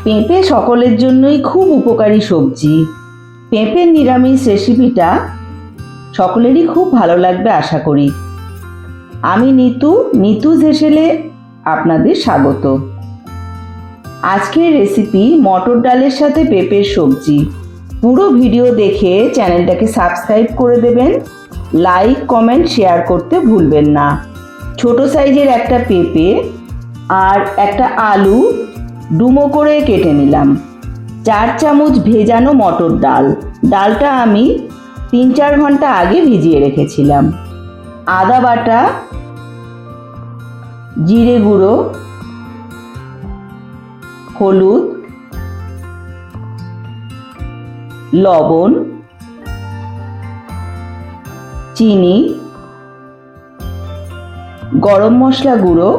পেঁপে সকলের জন্যই খুব উপকারী সবজি। পেঁপের নিরামিষ রেসিপিটা সকলেরই খুব ভালো লাগবে আশা করি। আমি নিতুজ হেসেলে আপনাদের স্বাগত। আজকের রেসিপি মটর ডালের সাথে পেঁপের সবজি। পুরো ভিডিও দেখে চ্যানেলটাকে সাবস্ক্রাইব করে দেবেন, লাইক কমেন্ট শেয়ার করতে ভুলবেন না। ছোট সাইজের একটা পেঁপে আর একটা আলু ডুমো করে কেটে নিলাম। 4 চামচ ভেজানো মটর ডাল, ডালটা আমি 3-4 ঘন্টা আগে ভিজিয়ে রেখেছিলাম। আদা বাটা, জিরে গুঁড়ো, হলুদ, লবণ, চিনি, গরম মশলা গুঁড়ো,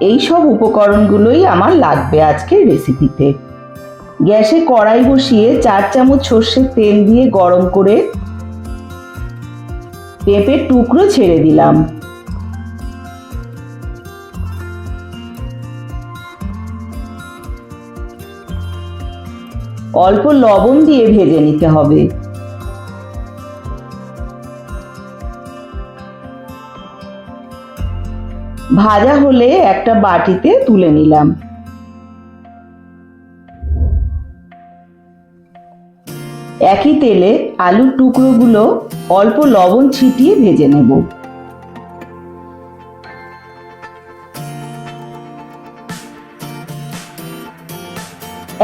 এই সব উপকরণগুলোই আমার লাগবে আজকের রেসিপিতে। গ্যাসে কড়াই বসিয়ে 4 চামচ সর্ষের তেল দিয়ে গরম করে পেঁপের টুকরো ছেড়ে দিলাম। অল্প লবণ দিয়ে ভেজে নিতে হবে। ভাজা হলে একটা বাটিতে তুলে নিলাম। একই তেলে আলুর টুকরোগুলো অল্প লবণ ছিটিয়ে ভেজে নেব।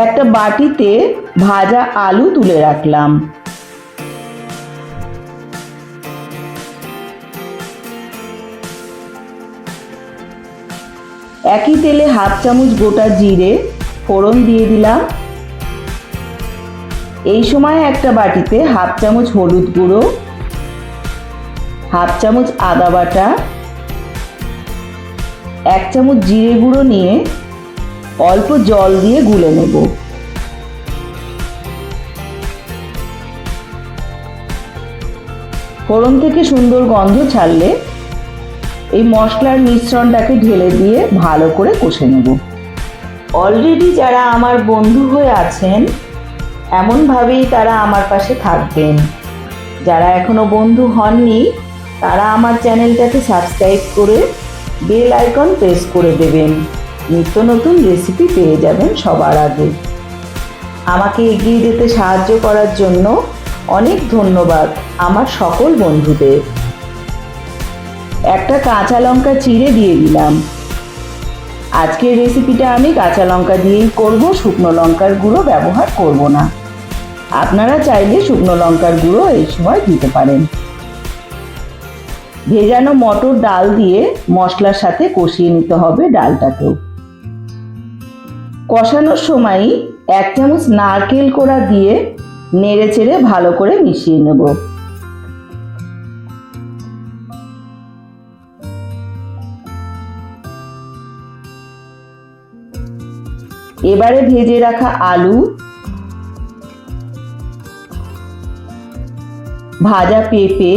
একটা বাটিতে ভাজা আলু তুলে রাখলাম। একই তেলে 1/2 চামচ গোটা জিরে ফোড়ন দিয়ে দিলাম। এই সময় একটা বাটিতে 1/2 চামচ হলুদ গুঁড়ো, 1/2 চামচ আদা বাটা, 1 চামচ জিরে গুঁড়ো নিয়ে অল্প জল দিয়ে গুলে নেব। ফোড়ন থেকে সুন্দর গন্ধ ছাড়লে এই মশলার মিশ্রণটাকে ঢেলে দিয়ে ভালো করে কষে নেব। অলরেডি যারা আমার বন্ধু হয়ে আছেন এমনভাবেই তারা আমার পাশে থাকবেন। যারা এখনো বন্ধু হননি তারা আমার চ্যানেলটাকে সাবস্ক্রাইব করে বেল আইকন প্রেস করে দেবেন। নিত্য নতুন রেসিপি পেয়ে যাবেন সবার আগে। আমাকে এগিয়ে যেতে সাহায্য করার জন্য অনেক ধন্যবাদ আমার সকল বন্ধুদের। একটা কাঁচা লঙ্কা চিড়ে দিয়ে দিলাম। আজকের রেসিপিটা আমি কাঁচা লঙ্কা দিয়েই করব, শুকনো লঙ্কার গুঁড়ো ব্যবহার করব না। আপনারা চাইলে শুকনো লঙ্কার গুঁড়ো এই সময় দিতে পারেন। ভেজানো মটর ডাল দিয়ে মশলার সাথে কষিয়ে নিতে হবে ডালটাকেও। কষানোর সময়ই 1 চামচ নারকেল কোড়া দিয়ে নেড়ে চেড়ে ভালো করে মিশিয়ে নেব। এবারে ভেজে রাখা আলু, ভাজা পেঁপে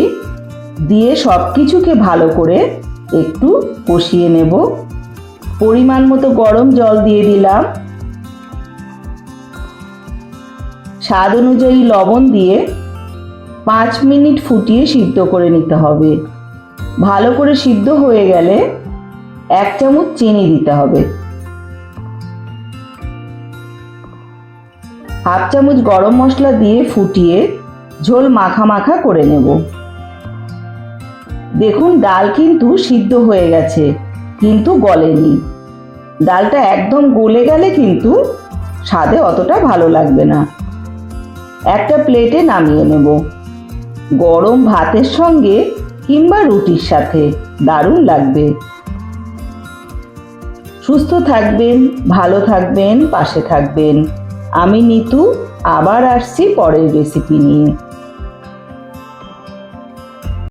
দিয়ে সবকিছুকে ভালো করে একটু কষিয়ে নেব। পরিমাণ মতো গরম জল দিয়ে দিলাম। স্বাদ অনুযায়ী লবণ দিয়ে 5 মিনিট ফুটিয়ে সিদ্ধ করে নিতে হবে। ভালো করে সিদ্ধ হয়ে গেলে 1 চামচ চিনি দিতে হবে। 1/2 চামচ গরম মশলা দিয়ে ফুটিয়ে ঝোল মাখা মাখা করে নেব। দেখুন ডাল কিন্তু সিদ্ধ হয়ে গেছে কিন্তু গলেনি। ডালটা একদম গলে গেলে কিন্তু স্বাদে অতটা ভালো লাগবে না। একটা প্লেটে নামিয়ে নেব। গরম ভাতের সঙ্গে কিংবা রুটির সাথে দারুণ লাগবে। সুস্থ থাকবেন, ভালো থাকবেন, পাশে থাকবেন। আমি নিতু আবার আসছি পরের রেসিপি নিয়ে।